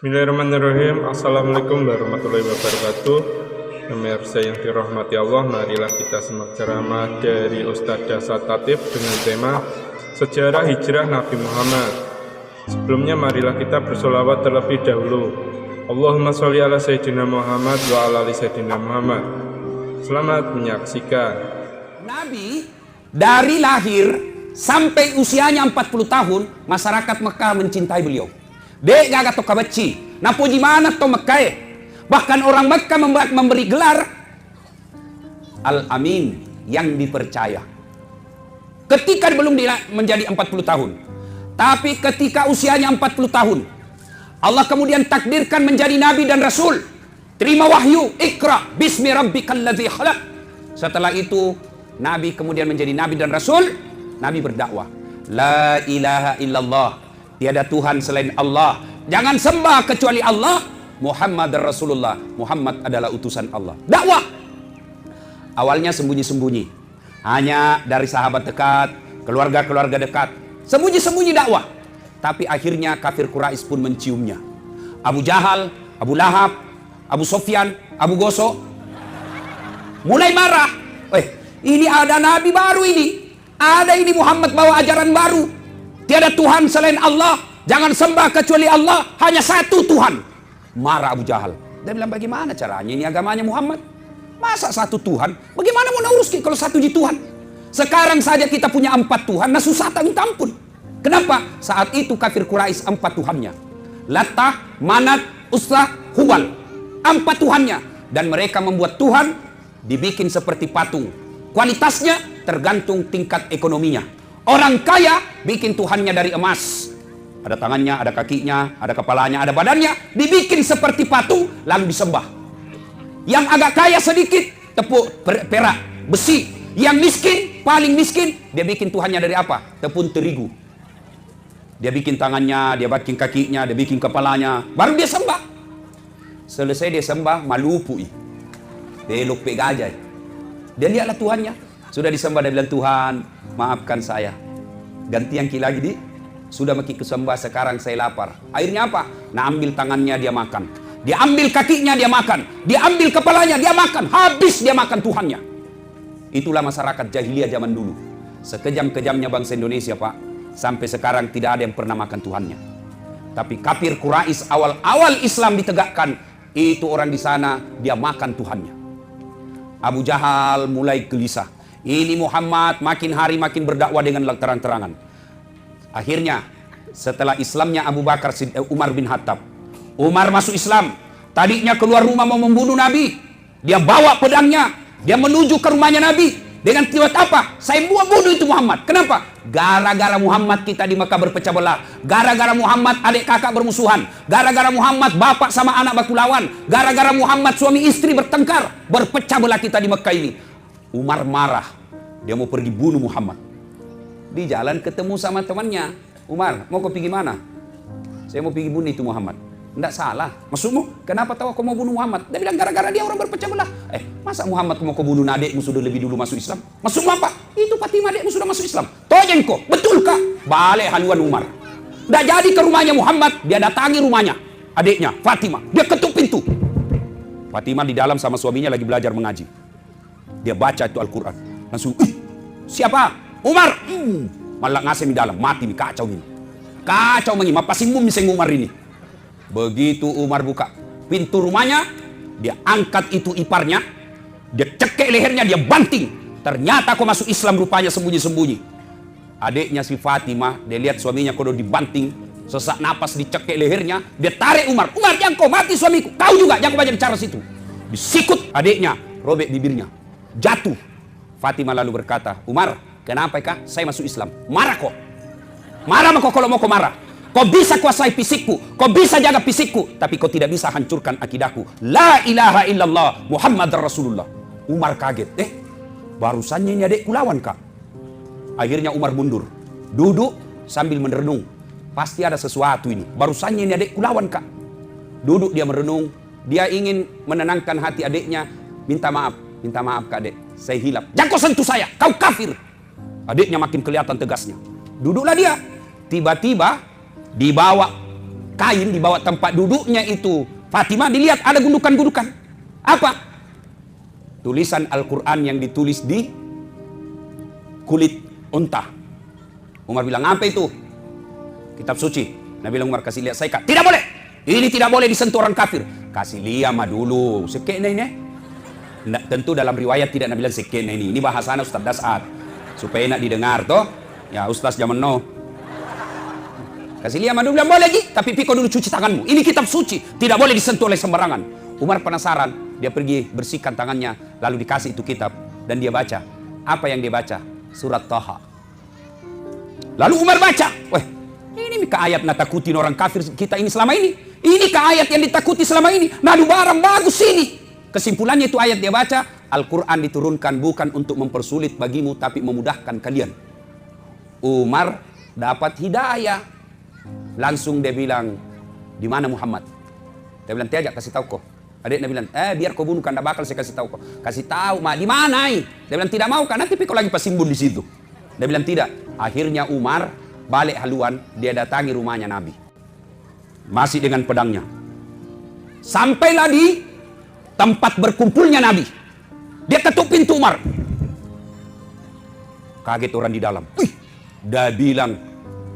Bismillahirrahmanirrahim. Assalamualaikum warahmatullahi wabarakatuh. Pemirsa yang dirahmati Allah, marilah kita simak ceramah dari Ustadz Dasa Tatif dengan tema Sejarah Hijrah Nabi Muhammad. Sebelumnya marilah kita bersolawat terlebih dahulu. Allahumma sholli ala Sayyidina Muhammad wa ala ali Sayyidina Muhammad. Selamat menyaksikan. Nabi dari lahir sampai usianya 40 tahun, masyarakat Mekah mencintai beliau. Dek gaga to kabeci, na puji mana to Mekah. Bahkan orang Mekah memberi gelar Al-Amin, yang dipercaya. Ketika belum menjadi 40 tahun. Tapi ketika usianya 40 tahun, Allah kemudian takdirkan menjadi nabi dan rasul. Terima wahyu, Iqra bismi rabbikal ladzi khalaq. Setelah itu Nabi kemudian menjadi nabi dan rasul. Nabi berdakwah, la ilaha illallah, tiada Tuhan selain Allah, jangan sembah kecuali Allah, Muhammad Rasulullah, Muhammad adalah utusan Allah. Dakwah awalnya sembunyi-sembunyi, hanya dari sahabat dekat, keluarga-keluarga dekat, sembunyi-sembunyi dakwah. Tapi akhirnya kafir Quraisy pun menciumnya. Abu Jahal, Abu Lahab, Abu Sofyan, Abu Gosok mulai marah. Ini ada nabi baru ini. Ada ini Muhammad bawa ajaran baru. Tiada Tuhan selain Allah. Jangan sembah kecuali Allah. Hanya satu Tuhan. Marah Abu Jahal. Dia bilang, bagaimana caranya ini agamanya Muhammad? Masa satu Tuhan? Bagaimana mau urus kalau satu Tuhan? Sekarang saja kita punya 4 Tuhan. Nah susah tak minta ampun. Kenapa? Saat itu kafir Quraisy 4 Tuhannya. Latah, Manat, Uzza, Hubal. 4 Tuhannya. Dan mereka membuat Tuhan dibikin seperti patung. Kualitasnya tergantung tingkat ekonominya. Orang kaya bikin Tuhannya dari emas. Ada tangannya, ada kakinya, ada kepalanya, ada badannya. Dibikin seperti patung, lalu disembah. Yang agak kaya sedikit, tepung perak, besi. Yang miskin, paling miskin, dia bikin Tuhannya dari apa? Tepung terigu. Dia bikin tangannya, dia bikin kakinya, dia bikin kepalanya. Baru dia sembah. Selesai dia sembah, malupui. Belok pe gajah. Dia lihatlah Tuhannya. Sudah disembah, dia bilang, Tuhan maafkan saya. Ganti yang lagi di. Sudah makin kesembah, sekarang saya lapar. Akhirnya apa? Nah ambil tangannya, dia makan. Dia ambil kakinya, dia makan. Dia ambil kepalanya, dia makan. Habis dia makan Tuhannya. Itulah masyarakat jahiliyah zaman dulu. Sekejam-kejamnya bangsa Indonesia, Pak. Sampai sekarang tidak ada yang pernah makan Tuhannya. Tapi kafir Quraisy awal-awal Islam ditegakkan, itu orang di sana dia makan Tuhannya. Abu Jahal mulai gelisah. Ini Muhammad makin hari makin berdakwah dengan terang-terangan. Akhirnya setelah Islamnya Abu Bakar, Umar bin Khattab. Umar masuk Islam. Tadinya keluar rumah mau membunuh Nabi. Dia bawa pedangnya. Dia menuju ke rumahnya Nabi. Dengan tiwat apa? Saya bunuh itu Muhammad. Kenapa? Gara-gara Muhammad kita di Mekah berpecah belah. Gara-gara Muhammad adik kakak bermusuhan. Gara-gara Muhammad bapak sama anak baku lawan. Gara-gara Muhammad suami istri bertengkar. Berpecah belah kita di Mekah ini. Umar marah. Dia mau pergi bunuh Muhammad. Di jalan ketemu sama temannya. Umar, mau kau pergi mana? Saya mau pergi bunuh itu Muhammad. Tidak salah. Maksudmu? Kenapa tahu kau mau bunuh Muhammad? Dia bilang gara-gara dia orang berpecah belah. Masa Muhammad mau kau bunuh adikmu sudah lebih dulu masuk Islam? Maksudmu apa? Itu Fatimah adikmu sudah masuk Islam. Tojeng kau. Betul kah? Balik haluan Umar. Tidak jadi ke rumahnya Muhammad. Dia datangi rumahnya. Adiknya Fatimah. Dia ketuk pintu. Fatimah di dalam sama suaminya lagi belajar mengaji. Dia baca itu Al-Quran. Langsung, siapa? Umar. Malah ngasih di dalam. Mati nih, kacau ini. Kacau ini. Mapasing miseng Umar ini. Begitu Umar buka pintu rumahnya, dia angkat itu iparnya, dia cekek lehernya, dia banting. Ternyata kau masuk Islam rupanya sembunyi-sembunyi. Adiknya si Fatimah, dia lihat suaminya kau dibanting, sesak napas dicekek lehernya, dia tarik Umar. Umar, jangan kau mati suamiku. Kau juga jangan banyak bicara situ. Disikut adiknya, robek bibirnya, jatuh. Fatimah lalu berkata, Umar, kenapa kah? Saya masuk Islam. Marah kok. Marah kok kalau mau kau marah. Kau bisa kuasai fisikku, kau bisa jaga fisikku, tapi kau tidak bisa hancurkan akidahku. La ilaha illallah Muhammad Rasulullah. Umar kaget. Barusannya ini adekku lawan kak. Akhirnya Umar mundur, duduk sambil merenung. Pasti ada sesuatu ini. Barusannya ini adekku lawan kak. Duduk dia merenung. Dia ingin menenangkan hati adiknya. Minta maaf kak adek. Saya hilaf. Jangan kau sentuh saya, kau kafir. Adiknya makin kelihatan tegasnya. Duduklah dia. Tiba-tiba dibawa kain di bawah tempat duduknya itu Fatimah, dilihat ada gundukan-gundukan. Apa? Tulisan Al-Quran yang ditulis di kulit unta. Umar bilang, apa itu? Kitab suci. Nabi bilang, Umar, kasih lihat saya. Tidak boleh. Ini tidak boleh disentuh orang kafir. Kasih lihat mah dulu. Sekena ini. Nah, tentu dalam riwayat tidak Nabi bilang sekena ini. Ini bahasanya Ustaz Dasat. Supaya enak didengar toh. Ya Ustaz zaman now. Kasih lihat mah dulu, bilang boleh lagi. Tapi piko dulu cuci tanganmu. Ini kitab suci. Tidak boleh disentuh oleh sembarangan. Umar penasaran. Dia pergi bersihkan tangannya. Lalu dikasih itu kitab. Dan dia baca. Apa yang dia baca? Surat Taha. Lalu Umar baca. Weh, ini ke ayat natakutin orang kafir kita ini selama ini. Ini ke ayat yang ditakuti selama ini. Nadu barang bagus ini. Kesimpulannya itu ayat dia baca. Al-Quran diturunkan bukan untuk mempersulit bagimu, tapi memudahkan kalian. Umar dapat hidayah. Langsung dia bilang, di mana Muhammad? Dia bilang, tiajak kasih tahu kok. Adiknya bilang, biar kau bunuh kan, tidak bakal saya kasih tahu kok. Kasih tahu, mah di mana? Dia bilang, tidak mau kan, nanti kau lagi pasimbun di situ. Dia bilang, tidak. Akhirnya Umar balik haluan, dia datangi rumahnya Nabi. Masih dengan pedangnya. Sampailah di tempat berkumpulnya Nabi. Dia ketuk pintu Umar. Kaget orang di dalam. Wih, dia bilang,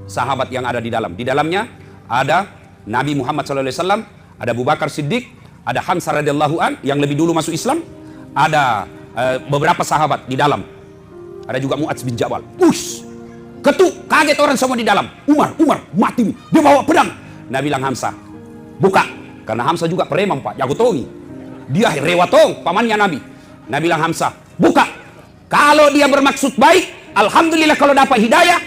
sahabat yang ada di dalam. Di dalamnya ada Nabi Muhammad SAW, ada Abu Bakar Siddiq, ada Hamzah radhiyallahu an yang lebih dulu masuk Islam, ada beberapa sahabat di dalam. Ada juga Mu'adz bin Jabal. Ush, ketuk, kaget orang semua di dalam. Umar, mati. Dia bawa pedang. Nabi bilang, Hamzah, buka. Karena Hamzah juga preman Pak, jago tongi. Dia rewatong, pamannya Nabi. Nabi bilang, Hamzah, buka. Kalau dia bermaksud baik, alhamdulillah kalau dapat hidayah,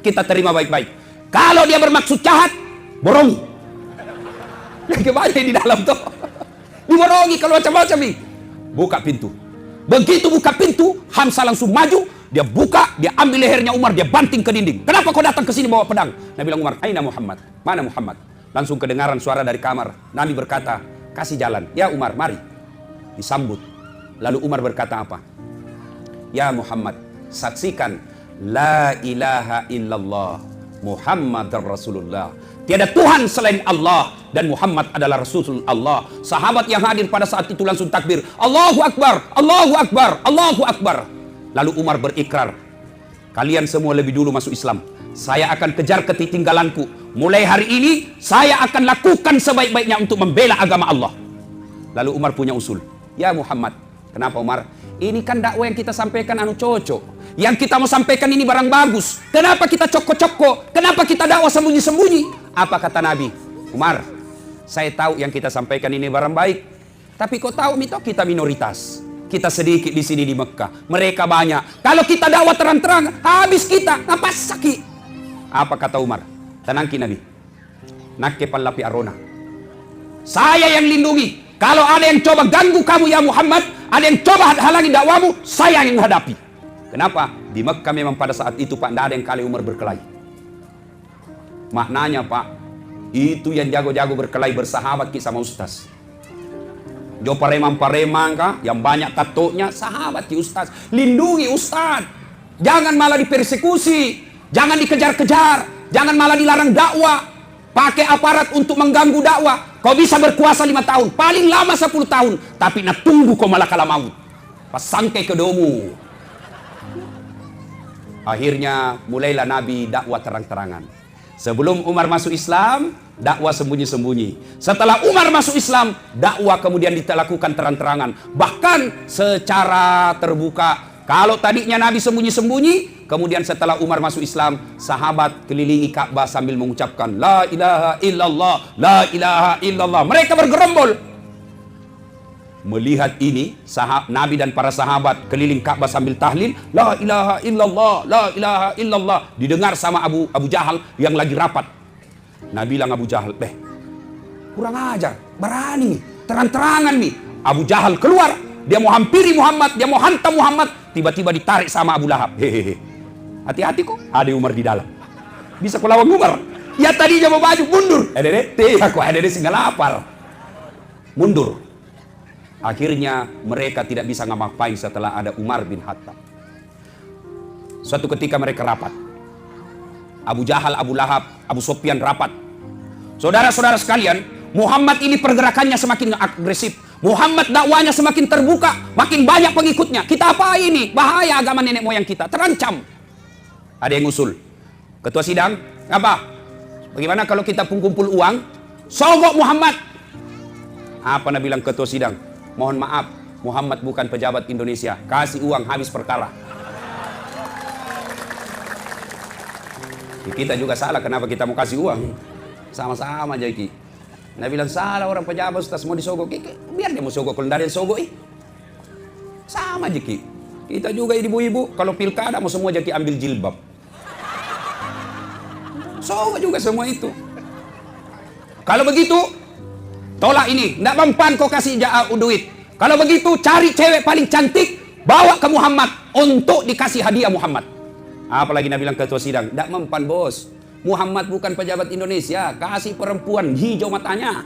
kita terima baik-baik. Kalau dia bermaksud jahat, borongi. Gimana di dalam tuh? Diborongi kalau macam-macam nih. Buka pintu. Begitu buka pintu, Hamzah langsung maju. Dia buka, dia ambil lehernya Umar, dia banting ke dinding. Kenapa kau datang ke sini bawa pedang? Nabi bilang, Umar, aina Muhammad? Mana Muhammad? Langsung kedengaran suara dari kamar. Nabi berkata, kasih jalan. Ya Umar, mari. Disambut. Lalu Umar berkata apa? Ya Muhammad, saksikan la ilaha illallah Muhammadar Rasulullah. Tiada Tuhan selain Allah dan Muhammad adalah Rasul Allah. Sahabat yang hadir pada saat itu langsung takbir. Allahu Akbar, Allahu Akbar, Allahu Akbar. Lalu Umar berikrar, kalian semua lebih dulu masuk Islam. Saya akan kejar ketertinggalanku. Mulai hari ini saya akan lakukan sebaik-baiknya untuk membela agama Allah. Lalu Umar punya usul. Ya Muhammad, kenapa Umar? Ini kan dakwah yang kita sampaikan cocok. Yang kita mau sampaikan ini barang bagus. Kenapa kita cokok-cokok? Kenapa kita dakwah sembunyi-sembunyi? Apa kata Nabi? Umar, saya tahu yang kita sampaikan ini barang baik. Tapi kau tahu mito kita minoritas. Kita sedikit di sini di Mekah. Mereka banyak. Kalau kita dakwah terang-terang, habis kita. Ngapas sakit. Apa kata Umar? Tenangki Nabi. Nakke pallapi arona. Saya yang lindungi. Kalau ada yang coba ganggu kamu ya Muhammad, ada yang coba halangi dakwamu, saya yang hadapi. Kenapa? Di Mekah memang pada saat itu Pak, tidak ada yang kali Umar berkelahi. Maknanya Pak, itu yang jago-jago berkelahi bersahabat ki sama ustaz. Jo pareman-pareman kah, yang banyak tatonya, sahabat ki ustaz. Lindungi ustaz. Jangan malah dipersekusi, jangan dikejar-kejar, jangan malah dilarang dakwah. Pakai aparat untuk mengganggu dakwah. Kau bisa berkuasa 5 tahun, paling lama 10 tahun, tapi nak tunggu kau malah kalah maut. Pas sangkai ke domu. Akhirnya mulailah Nabi dakwah terang-terangan. Sebelum Umar masuk Islam, dakwah sembunyi-sembunyi. Setelah Umar masuk Islam, dakwah kemudian dilakukan terang-terangan. Bahkan secara terbuka. Kalau tadinya Nabi sembunyi-sembunyi, kemudian setelah Umar masuk Islam, sahabat kelilingi Ka'bah sambil mengucapkan La ilaha illallah, La ilaha illallah. Mereka bergerombol. Melihat ini, Nabi dan para sahabat keliling Ka'bah sambil tahlil, La ilaha illallah, La ilaha illallah. Didengar sama Abu Jahal yang lagi rapat. Nabi bilang Abu Jahal, kurang ajar, berani nih, terang-terangan nih. Abu Jahal keluar, dia mau hampiri Muhammad, dia mau hantam Muhammad. Tiba-tiba ditarik sama Abu Lahab. Hehehe. Hati-hati kok, ada Umar di dalam. Bisa kau lawan Umar? Ya tadinya mau maju, mundur. Aku ada singgah lapar. Mundur. Akhirnya mereka tidak bisa ngapain setelah ada Umar bin Khattab. Suatu ketika mereka rapat. Abu Jahal, Abu Lahab, Abu Sufyan rapat. Saudara-saudara sekalian, Muhammad ini pergerakannya semakin agresif. Muhammad dakwanya semakin terbuka, makin banyak pengikutnya. Kita apa ini? Bahaya agama nenek moyang kita, terancam. Ada yang usul. Ketua sidang, apa? Bagaimana kalau kita kumpul uang, sogok Muhammad? Apa Nabi bilang ketua sidang? Mohon maaf, Muhammad bukan pejabat Indonesia. Kasih uang habis perkara. Kita juga salah, kenapa kita mau kasih uang? Sama-sama aja Ki. Nabi bilang salah orang pejabat Ustaz mau disogok. Biar dia mau sogok, kalau dari sogok sama aja Ki. Kita juga ibu-ibu kalau pilkada mau semua jadi ambil jilbab. Sogok juga semua itu. Kalau begitu tolak ini, tidak mempan kau kasih duit. Kalau begitu cari cewek paling cantik, bawa ke Muhammad untuk dikasih hadiah Muhammad. Apalagi Nabi bilang ketua sidang, tidak mempan bos. Muhammad bukan pejabat Indonesia, kasih perempuan hijau matanya.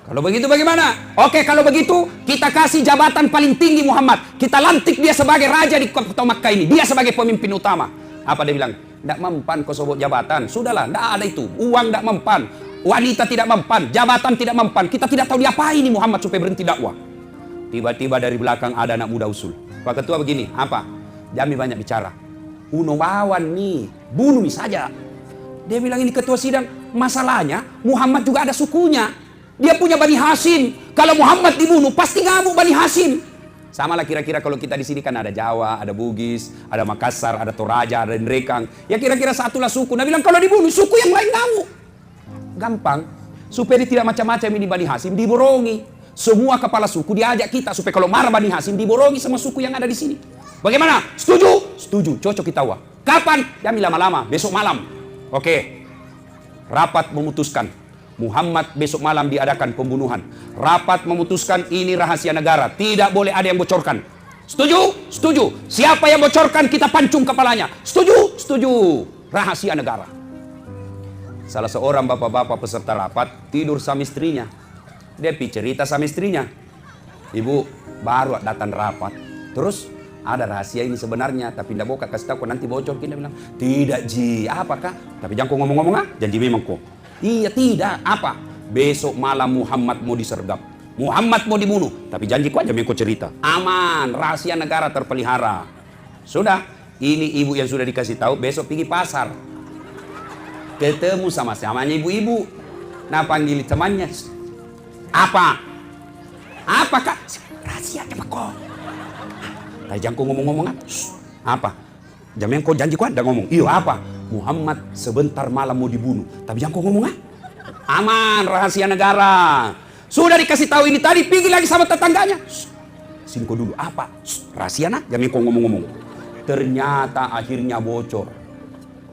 Kalau begitu bagaimana? Oke, kalau begitu kita kasih jabatan paling tinggi Muhammad. Kita lantik dia sebagai raja di kota Makkah ini. Dia sebagai pemimpin utama. Apa dia bilang? Tidak mempan kau sebut jabatan. Sudahlah, tidak ada itu. Uang tidak mempan. Wanita tidak mempan. Jabatan tidak mempan. Kita tidak tahu diapain ini Muhammad supaya berhenti dakwah. Tiba-tiba dari belakang ada anak muda usul. Pak Ketua begini, apa? Jami banyak bicara. Uno bawan nih, bunuh nih saja. Dia bilang ini ketua sidang, masalahnya Muhammad juga ada sukunya. Dia punya Bani Hashim. Kalau Muhammad dibunuh, pasti ngamuk Bani Hashim. Sama lah kira-kira kalau kita di sini kan ada Jawa, ada Bugis, ada Makassar, ada Toraja, ada Nrekang. Ya kira-kira satulah suku. Nah bilang kalau dibunuh, suku yang lain ngamuk. Gampang. Supaya dia tidak macam-macam ini Bani Hashim, diborongi. Semua kepala suku diajak kita supaya kalau marah Bani Hashim, diborongi sama suku yang ada di sini. Bagaimana? Setuju? Setuju. Cocok kita wah. Kapan? Jangan lama-lama. Besok malam. Oke. Rapat memutuskan. Muhammad besok malam diadakan pembunuhan. Rapat memutuskan ini rahasia negara. Tidak boleh ada yang bocorkan. Setuju? Setuju. Siapa yang bocorkan kita pancung kepalanya. Setuju? Setuju. Rahasia negara. Salah seorang bapak-bapak peserta rapat tidur sama istrinya. Dia cerita sama istrinya. Ibu baru datang rapat. Terus ada rahasia ini sebenarnya, tapi tidak mau kasih tahu, nanti bocor. Kita bilang, tidak Ji, apakah? Tapi jangan kau ngomong-ngomong janji memang kau. Iya tidak, apa? Besok malam Muhammad mau disergap. Muhammad mau dibunuh, tapi janji kau aja memang kau cerita. Aman, rahasia negara terpelihara. Sudah, ini ibu yang sudah dikasih tahu, besok pergi pasar. Ketemu sama-samanya ibu-ibu. Nah panggil temannya. Apa? Apakah? Rahasia coba kau. Jangan kau ngomong-ngomong apa? Jangan kau janji kau ada ngomong. Iya apa? Muhammad sebentar malam mau dibunuh. Tapi jangan kau ngomong Aman, rahasia negara. Sudah dikasih tahu ini tadi, pergi lagi sama tetangganya. Sini kau dulu. Apa? Rahasia nak? Jangan kau ngomong-ngomong. Ternyata akhirnya bocor.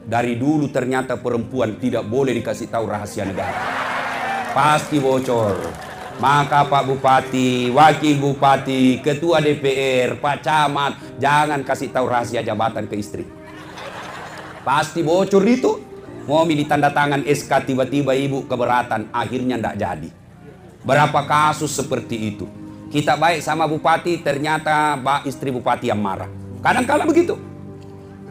Dari dulu ternyata perempuan tidak boleh dikasih tahu rahasia negara. Pasti bocor. Maka Pak Bupati, Wakil Bupati, Ketua DPR, Pak Camat, jangan kasih tahu rahasia jabatan ke istri. Pasti bocor itu. Mau ditanda tangan SK tiba-tiba ibu keberatan, akhirnya tidak jadi. Berapa kasus seperti itu. Kita baik sama Bupati, ternyata istri Bupati yang marah. Kadang-kala begitu.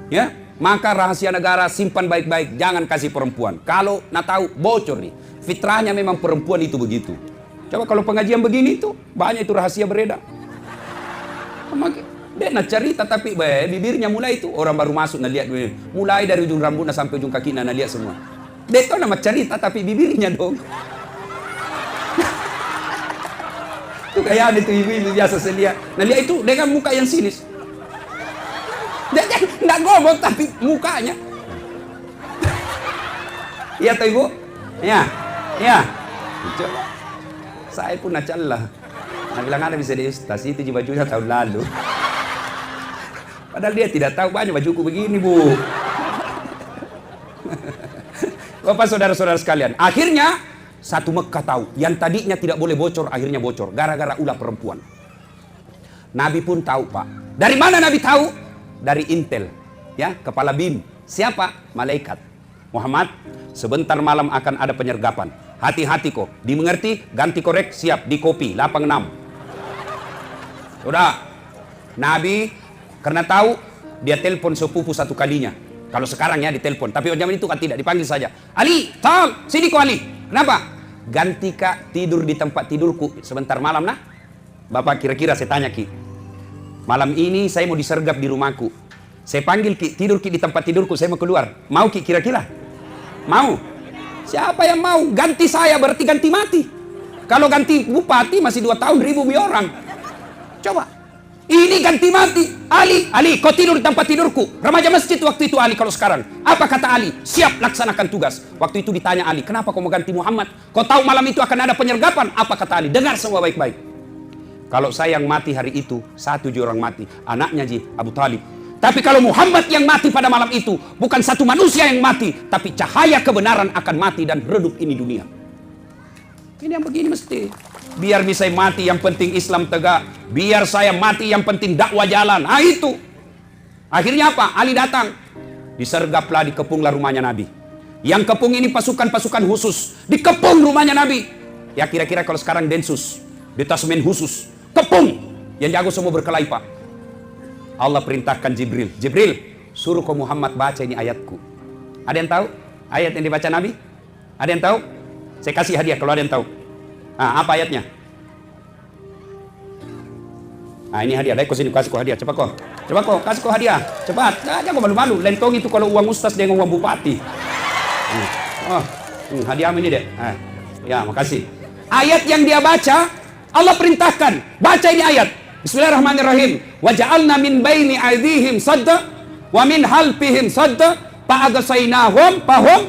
Ya, maka rahasia negara simpan baik-baik, jangan kasih perempuan. Kalau nak tahu bocor nih. Fitrahnya memang perempuan itu begitu. Coba kalau pengajian begini itu banyak itu rahasia beredar. Dia nak cerita tapi bibirnya mulai itu orang baru masuk nak lihat mulai dari ujung rambutnya sampai ujung kaki nak lihat semua. Dia itu nama cerita tapi bibirnya dong. Itu kayak itu ibu-ibu biasa selia. Nah lihat itu dengan muka yang sinis. Dia nggak ngomong tapi mukanya. Iya tuh ibu? Ya, ya. Coba. Saya pun nacalah. Nah bilang ada bisa di ustaz itu bajunya tahun lalu. Padahal dia tidak tahu banyak bajuku begini bu. Bapak saudara-saudara sekalian. Akhirnya satu Mekah tahu. Yang tadinya tidak boleh bocor akhirnya bocor. Gara-gara ulah perempuan. Nabi pun tahu pak. Dari mana Nabi tahu? Dari intel. Ya, kepala BIN. Siapa? Malaikat. Muhammad, sebentar malam akan ada penyergapan. Hati-hati kok, dimengerti, ganti korek, siap, di kopi, 86. Sudah, Nabi karena tahu, dia telepon sepupu satu kalinya. Kalau sekarang ya ditelepon, tapi zaman itu kan tidak, dipanggil saja. Ali, tolong, sini kau Ali. Kenapa? Ganti Kak tidur di tempat tidurku sebentar malam nah. Bapak kira-kira saya tanya Ki. Malam ini saya mau disergap di rumahku. Saya panggil Ki, tidur Ki di tempat tidurku, saya mau keluar. Mau Ki kira-kira? Mau? Siapa yang mau? Ganti saya berarti ganti mati. Kalau ganti bupati masih 2 tahun 1000 orang. Coba. Ini ganti mati. Ali, kau tidur di tempat tidurku. Remaja masjid waktu itu Ali kalau sekarang. Apa kata Ali? Siap laksanakan tugas. Waktu itu ditanya Ali, kenapa kau mau ganti Muhammad? Kau tahu malam itu akan ada penyergapan. Apa kata Ali? Dengar semua baik-baik. Kalau saya yang mati hari itu, 1 orang mati. Anaknya Abu Talib. Tapi kalau Muhammad yang mati pada malam itu, bukan satu manusia yang mati, tapi cahaya kebenaran akan mati dan redup ini dunia. Ini yang begini mesti. Biar bisa mati yang penting Islam tegak. Biar saya mati yang penting dakwah jalan. Ah itu. Akhirnya apa? Ali datang. Disergaplah, dikepunglah rumahnya Nabi. Yang kepung ini pasukan-pasukan khusus. Dikepung rumahnya Nabi. Ya kira-kira kalau sekarang Densus. Detasmen khusus. Kepung. Yang jago semua berkelahi Pak. Allah perintahkan Jibril. Jibril, suruh kau Muhammad baca ini ayatku. Ada yang tahu? Ayat yang dibaca Nabi? Ada yang tahu? Saya kasih hadiah kalau ada yang tahu. Ah, apa ayatnya? Nah, ini hadiah. Dai kau sini kasih kau hadiah. Cepat kau. Cepat kau kasih kau hadiah. Cepat. Jangan malu-malu. Lentong itu kalau uang ustaz dengan uang bupati. Hadiahmu ini deh. Ya, makasih. Ayat yang dia baca, Allah perintahkan. Baca ini ayat. Bismillahirrahmanirrahim. Wa ja'alna min baini aydihim sadda wa min halfihim sadda fa agsaynahum fahum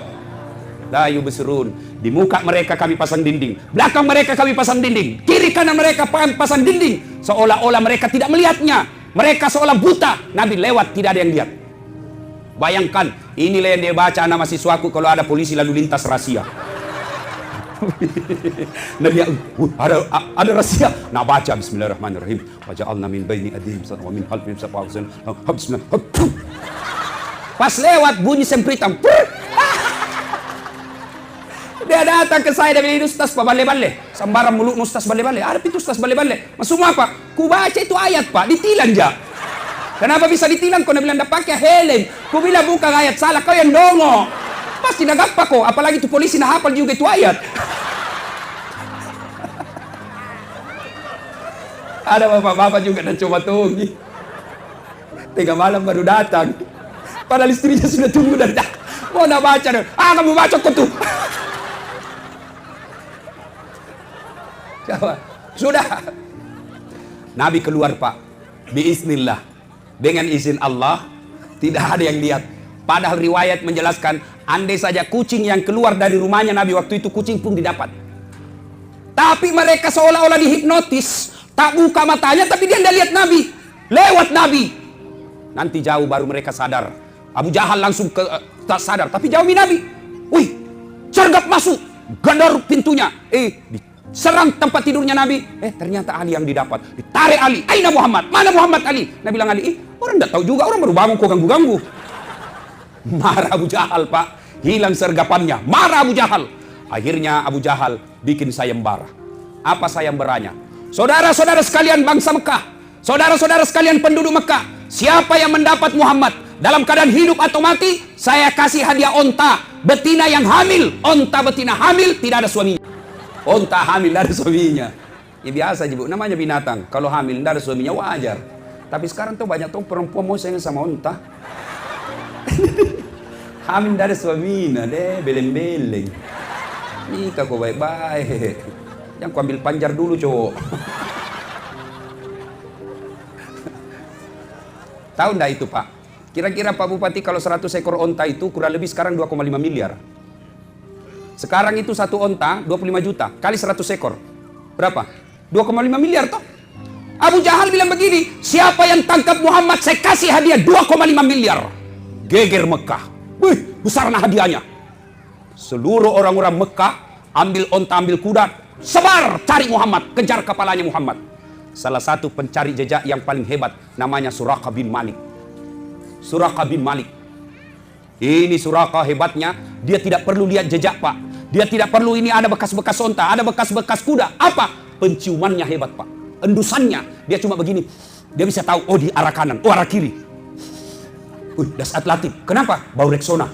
la yubsirun. Di muka mereka kami pasang dinding, belakang mereka kami pasang dinding, kiri kanan mereka pasang dinding, seolah-olah mereka tidak melihatnya. Mereka seolah buta. Nabi lewat tidak ada yang lihat. Bayangkan, inilah yang dia baca anak mahasiswaku kalau ada polisi lalu lintas rahasia. Nabi ada rahasia. Nah baca Bismillahirrahmanirrahim. Wa ja'alna min baini adihim wa min khalfihim sab'atan. Pas lewat bunyi sempritan. Dia datang ke saya, dia bilang, Ustaz, Pak, bale-bale. Sambaran mulut Ustaz bale-bale. Ada itu Ustaz bale-bale. Mas semua apa? Ku baca itu ayat, Pak. Ditilang ja. Kenapa bisa ditilang? Kau bilang, tidak pakai helm. Ku bilang, bukan ayat salah. Kau yang dongo. Pasti nagap kok. Apalagi itu polisi nah hafal juga itu ayat. Ada bapak-bapak juga dan coba tunggu. 3 malam baru datang. Padahal istrinya sudah tunggu dan dah. Mau nak baca dong. Kamu baca kok tuh. Sudah. Nabi keluar Pak. Biiznillah. Dengan izin Allah. Tidak ada yang lihat. Padahal riwayat menjelaskan. Andai saja kucing yang keluar dari rumahnya Nabi waktu itu, kucing pun didapat. Tapi mereka seolah-olah dihipnotis. Tak buka matanya tapi dia tidak lihat Nabi. Lewat Nabi. Nanti jauh baru mereka sadar. Abu Jahal langsung tak sadar. Tapi jauhi Nabi. Wih. Sergap masuk. Gandar pintunya. Serang tempat tidurnya Nabi. Ternyata Ali yang didapat. Ditarik Ali. Aina Muhammad? Mana Muhammad Ali? Nabi bilang Ali, orang tidak tahu juga. Orang baru bangun kok ganggu-ganggu. Marah Abu Jahal Pak. Hilang sergapannya. Marah Abu Jahal. Akhirnya Abu Jahal bikin sayembara. Apa sayembaranya? Saudara-saudara sekalian bangsa Mekah. Saudara-saudara sekalian penduduk Mekah. Siapa yang mendapat Muhammad dalam keadaan hidup atau mati, saya kasih hadiah onta betina yang hamil. Onta betina hamil tidak ada suaminya. Onta hamil tidak ada suaminya. Ya biasa Bu, namanya binatang. Kalau hamil tidak ada suaminya wajar. Tapi sekarang tuh banyak tuh perempuan mau sayang sama onta. Hamil tidak ada suaminya deh, beleng-beleng. Nikah kok baik-baik. Yang ku ambil panjar dulu cowok. Tahu enggak itu Pak? Kira-kira Pak Bupati kalau 100 ekor onta itu kurang lebih sekarang 2,5 miliar. Sekarang itu satu onta 25 juta kali 100 ekor. Berapa? 2,5 miliar toh. Abu Jahal bilang begini, siapa yang tangkap Muhammad saya kasih hadiah 2,5 miliar. Geger Mekah. Wih, besar nah hadiahnya. Seluruh orang-orang Mekah ambil onta, ambil kuda, sebar cari Muhammad, kejar kepalanya Muhammad. Salah satu pencari jejak yang paling hebat namanya Suraqah bin Malik. Suraqah bin Malik. Ini Suraqah hebatnya, dia tidak perlu lihat jejak Pak. Dia tidak perlu ini ada bekas-bekas onta, ada bekas-bekas kuda. Apa? Penciumannya hebat Pak. Endusannya, dia cuma begini. Dia bisa tahu, oh di arah kanan, oh arah kiri. Das Atlatif. Kenapa? Bau Rexona.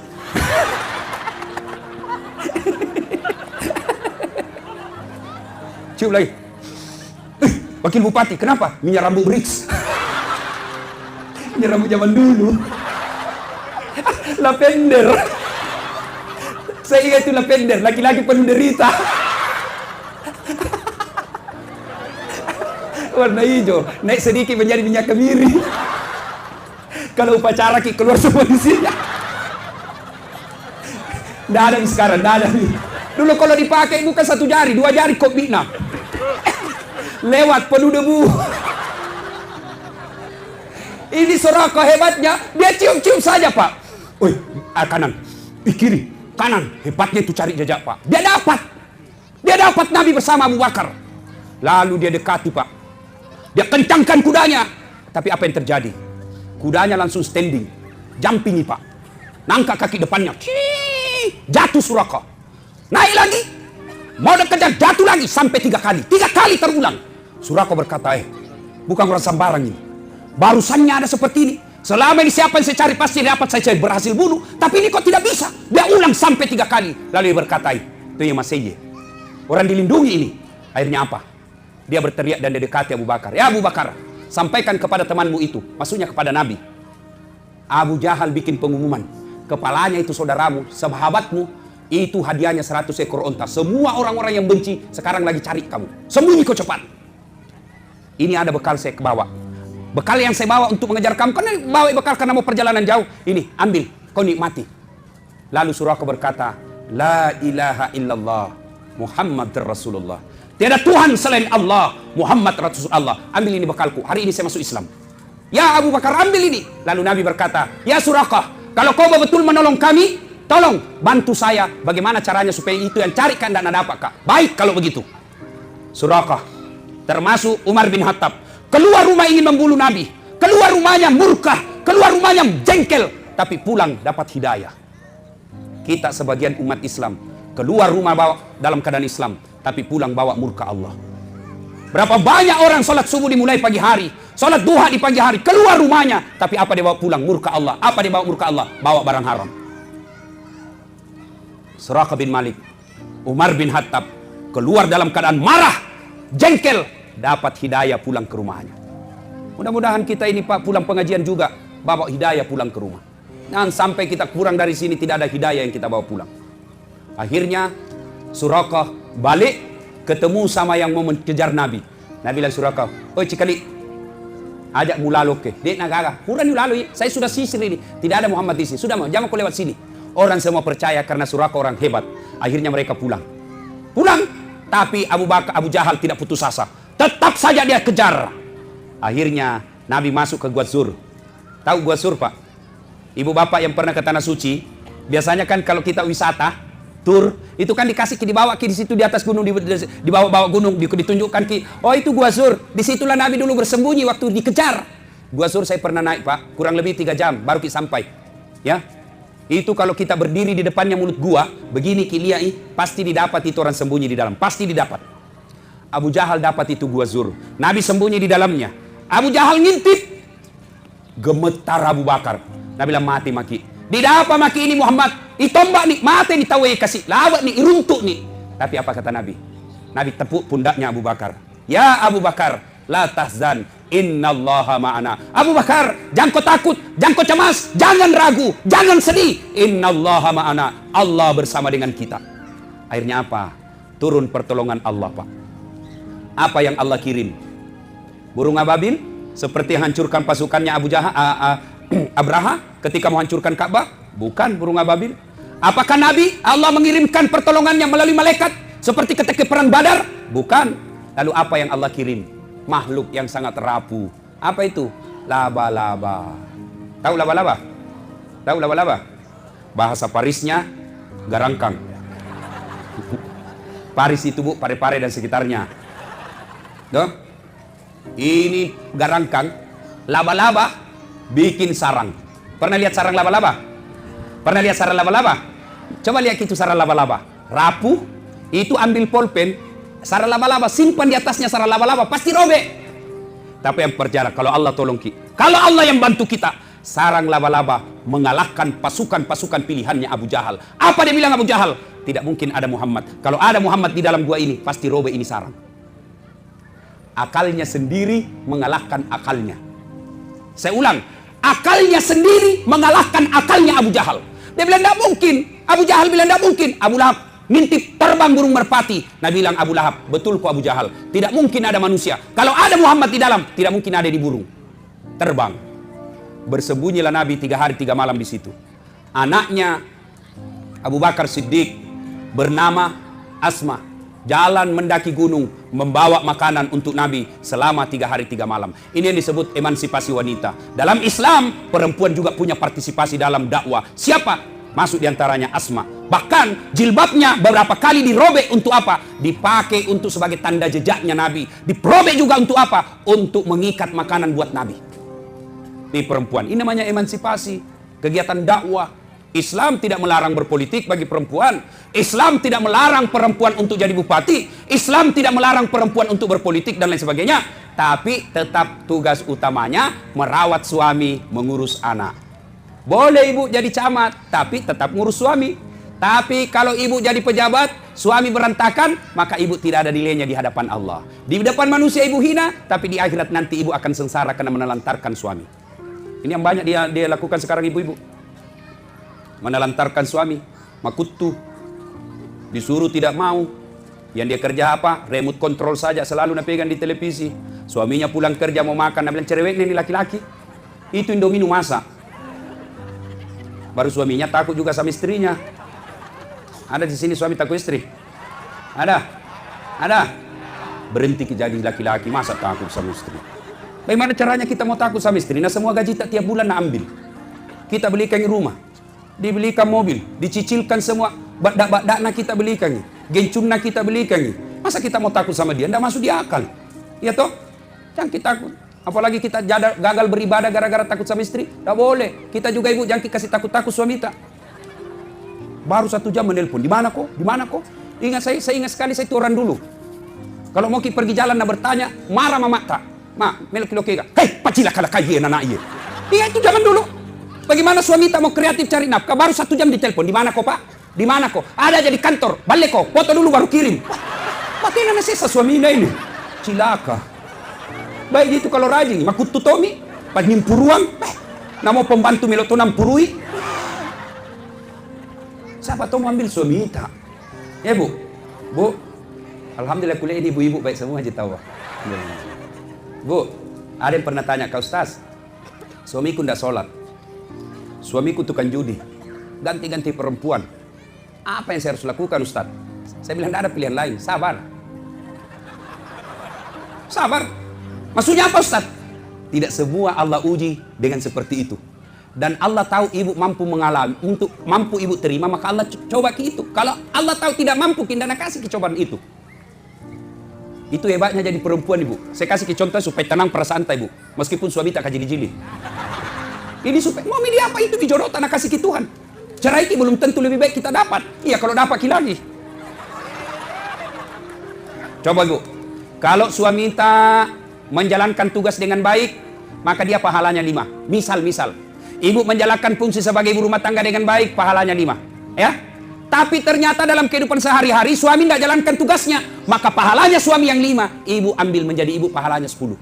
Cium lagi. Wakil Bupati. Kenapa? Minyak rambut Brix. Minyak rambut zaman dulu. Lavender. Saya ingat itu lavender. Laki-laki penuh derita. Warna hijau. Naik sedikit menjadi minyak kemiri. Kalau upacara keluar semua di sini. Nggak ada sekarang, nggak ada. Dulu kalau dipakai bukan 1 jari, 2 jari kok bina. Lewat penuh debu. Ini Suraqah hebatnya, dia cium-cium saja Pak. Oi, kanan, kiri, kanan. Hebatnya itu cari jejak Pak. Dia dapat Nabi bersama Abu Bakar. Lalu dia dekati Pak. Dia kencangkan kudanya. Tapi apa yang terjadi? Kudanya langsung standing, jumping Pak. Nangka kaki depannya. Jatuh Suraqah. Naik lagi. Mau kejar, jatuh lagi sampai 3 kali. 3 kali terulang. Suraqah berkata, bukan orang sembarang ini. Barusannya ada seperti ini. Selama ini siapa yang saya cari pasti dapat, saya berhasil bunuh. Tapi ini kok tidak bisa. Dia ulang sampai 3 kali. Lalu dia berkata, itu yang Masih. Orang dilindungi ini. Akhirnya apa? Dia berteriak dan dia dekati Abu Bakar. Ya Abu Bakar, sampaikan kepada temanmu itu. Maksudnya kepada Nabi. Abu Jahal bikin pengumuman. Kepalanya itu saudaramu, sahabatmu. Itu hadiahnya 100 ekor onta. Semua orang-orang yang benci sekarang lagi cari kamu. Sembunyi kau cepat. Ini ada bekal saya bawa. Bekal yang saya bawa untuk mengejar kamu. Karena bawa bekal karena mau perjalanan jauh. Ini, ambil. Kau nikmati. Lalu Suraqah berkata, La ilaha illallah Muhammad Rasulullah. Tiada Tuhan selain Allah, Muhammad Rasulullah. Ambil ini bekalku. Hari ini saya masuk Islam. Ya Abu Bakar, ambil ini. Lalu Nabi berkata, Ya Suraqah, kalau kau betul menolong kami, tolong bantu saya. Bagaimana caranya supaya itu yang carikan dan dapat Kak? Baik kalau begitu. Suraqah, termasuk Umar bin Khattab, keluar rumah ingin membunuh Nabi. Keluar rumahnya murka, keluar rumahnya jengkel. Tapi pulang dapat hidayah. Kita sebagian umat Islam, keluar rumah bawa dalam keadaan Islam, tapi pulang bawa murka Allah. Berapa banyak orang sholat subuh dimulai pagi hari, sholat duha di pagi hari, keluar rumahnya, tapi apa dia bawa pulang? Murka Allah. Apa dia bawa murka Allah? Bawa barang haram. Suraqah bin Malik, Umar bin Khattab, keluar dalam keadaan marah, jengkel, dapat hidayah pulang ke rumahnya. Mudah-mudahan kita ini Pak pulang pengajian juga bawa hidayah pulang ke rumah. Jangan sampai kita kurang dari sini tidak ada hidayah yang kita bawa pulang. Akhirnya Suraqah balik ketemu sama yang mau mengejar Nabi. Nabi bilang Suraqah, "Oi cikali, ajak mulalo ke. Dek nagaga, kurang mulalo, saya sudah sisir ini. Tidak ada Muhammad di sini. Sudah mau, jangan kau lewat sini." Orang semua percaya karena Suraqah orang hebat. Akhirnya mereka pulang. Pulang, tapi Abu Jahal tidak putus asa. Tetap saja dia kejar. Akhirnya Nabi masuk ke Gua Zur. Tahu Gua Zur, Pak? Ibu bapak yang pernah ke Tanah Suci, biasanya kan kalau kita wisata, tur, itu kan dikasih dibawa di situ di atas gunung, dibawa gunung, ditunjukkan oh itu Gua Zur. Disitulah Nabi dulu bersembunyi waktu dikejar. Gua Zur saya pernah naik, Pak, kurang lebih 3 jam baru kita sampai. Ya, itu kalau kita berdiri di depannya mulut gua, begini kiliai, pasti didapat itu orang sembunyi di dalam, pasti didapat. Abu Jahal dapat itu Gua Zur. Nabi sembunyi di dalamnya. Abu Jahal ngintip, gemetar Abu Bakar. Nabi bilang mati maki. Tidak apa maki ini Muhammad, itombak nih, mati nih tawe kasih, lawat nih, iruntuk nih. Tapi apa kata Nabi? Nabi tepuk pundaknya Abu Bakar. Ya Abu Bakar, la tahzan, innallaha ma'ana. Abu Bakar, jangan kau takut, jangan kau cemas, jangan ragu, jangan sedih. Innallaha ma'ana, Allah bersama dengan kita. Akhirnya apa? Turun pertolongan Allah, Pak. Apa yang Allah kirim? Burung ababil seperti hancurkan pasukannya Abraha ketika menghancurkan Ka'bah? Bukan burung ababil. Apakah Nabi Allah mengirimkan pertolongannya melalui malaikat seperti ketika perang Badar? Bukan. Lalu apa yang Allah kirim? Makhluk yang sangat rapuh. Apa itu? Laba-laba. Tahu laba-laba? Tahu laba-laba? Bahasa Parisnya garangkang. Paris itu Bu, Pare-Pare dan sekitarnya. Tuh. Ini garangkang, laba-laba bikin sarang. Pernah lihat sarang laba-laba? Pernah lihat sarang laba-laba? Coba lihat itu sarang laba-laba. Rapuh, itu ambil pulpen, sarang laba-laba, simpan di atasnya sarang laba-laba, pasti robek. Tapi yang percaya kalau Allah tolong kita, kalau Allah yang bantu kita, sarang laba-laba mengalahkan pasukan-pasukan pilihannya Abu Jahal. Apa dia bilang Abu Jahal? Tidak mungkin ada Muhammad. Kalau ada Muhammad di dalam gua ini, pasti robek ini sarang. Akalnya sendiri mengalahkan akalnya. Saya ulang, akalnya sendiri mengalahkan akalnya Abu Jahal. Dia bilang tidak mungkin. Abu Jahal bilang tidak mungkin. Abu Lahab ngintip terbang burung merpati. Nabi bilang Abu Lahab, betul kok Abu Jahal. Tidak mungkin ada manusia. Kalau ada Muhammad di dalam, tidak mungkin ada di burung. Terbang. Bersembunyilah Nabi 3 hari 3 malam di situ. Anaknya Abu Bakar Siddiq bernama Asma jalan mendaki gunung membawa makanan untuk Nabi selama 3 hari 3 malam. Ini yang disebut emansipasi wanita. Dalam Islam, perempuan juga punya partisipasi dalam dakwah. Siapa? Masuk diantaranya Asma. Bahkan jilbabnya beberapa kali dirobek untuk apa? Dipakai untuk sebagai tanda jejaknya Nabi. Dirobek juga untuk apa? Untuk mengikat makanan buat Nabi. Ini perempuan. Ini namanya emansipasi. Kegiatan dakwah. Islam tidak melarang berpolitik bagi perempuan. Islam tidak melarang perempuan untuk jadi bupati. Islam tidak melarang perempuan untuk berpolitik dan lain sebagainya. Tapi tetap tugas utamanya merawat suami, mengurus anak. Boleh ibu jadi camat, tapi tetap ngurus suami. Tapi kalau ibu jadi pejabat, suami berantakan, maka ibu tidak ada nilainya di hadapan Allah. Di depan manusia ibu hina, tapi di akhirat nanti ibu akan sengsara karena menelantarkan suami. Ini yang banyak dia lakukan sekarang ibu-ibu. Menelantarkan suami, makutu, disuruh tidak mau. Yang dia kerja apa? Remote control saja, selalu pegang di televisi. Suaminya pulang kerja mau makan, dia bilang cerewet ini laki-laki. Itu Indomie masak. Baru suaminya takut juga sama istrinya. Ada di sini suami takut istri? Ada? Ada? Berhenti jadi laki-laki, masa takut sama istri? Bagaimana caranya kita mau takut sama istri? Nah semua gaji tak tiap bulan nak ambil. Kita belikan rumah, dibelikan mobil, dicicilkan semua. Badak-badak nak kita belikan, gencun nak kita belikan. Masa kita mau takut sama dia? Tidak masuk di akal. Ya toh? Jangan kita takut. Apalagi kita gagal beribadah gara-gara takut sama istri. Tidak boleh. Kita juga ibu jangan kasih takut-takut suami kita. Baru 1 jam menelpon. Di mana kok? Di mana kok? Ingat saya ingat sekali saya itu orang dulu. Kalau mau pergi jalan nak bertanya, marah mama tak. Ma, melok kilo. Hei, pacila kala kaye anak iya. Iya itu zaman dulu. Bagaimana suami tak mau kreatif cari nafkah? Baru 1 jam ditelepon. Di mana kok pak? Di mana kok? Ada jadi kantor. Balik kok. Foto dulu baru kirim. Mati na sisa suami ini. Cilaka. Baik gitu kalau rajin. Makutu Tomi. Pagimpuruang. Namo pembantu meloto nampurui. Siapa tahu ambil suami tak? Ya bu. Bu. Alhamdulillah kuliah ini ibu-ibu baik semua aja tahu. Bu, ada yang pernah tanya ke Ustaz, suamiku tidak sholat, suamiku tukang judi, ganti-ganti perempuan, apa yang saya harus lakukan Ustaz? Saya bilang tidak ada pilihan lain, sabar. Sabar. Maksudnya apa Ustaz? Tidak semua Allah uji dengan seperti itu. Dan Allah tahu ibu mampu mengalami, untuk mampu ibu terima, maka Allah coba ke itu. Kalau Allah tahu tidak mampu, kita nak kasih kecobaan itu. Itu hebatnya jadi perempuan ibu. Saya kasih contoh supaya tenang perasaan ibu. Meskipun suami tak kajili-jili. Ini supaya mau milih apa itu dijodoh tanah kasih ke Tuhan. Cerai itu belum tentu lebih baik kita dapat. Iya kalau dapat lagi. Coba ibu. Kalau suami tak menjalankan tugas dengan baik, maka dia pahalanya 5. Misal. Ibu menjalankan fungsi sebagai ibu rumah tangga dengan baik, pahalanya 5. Ya. Tapi ternyata dalam kehidupan sehari-hari suami tidak jalankan tugasnya, maka pahalanya suami yang 5, ibu ambil menjadi ibu pahalanya 10.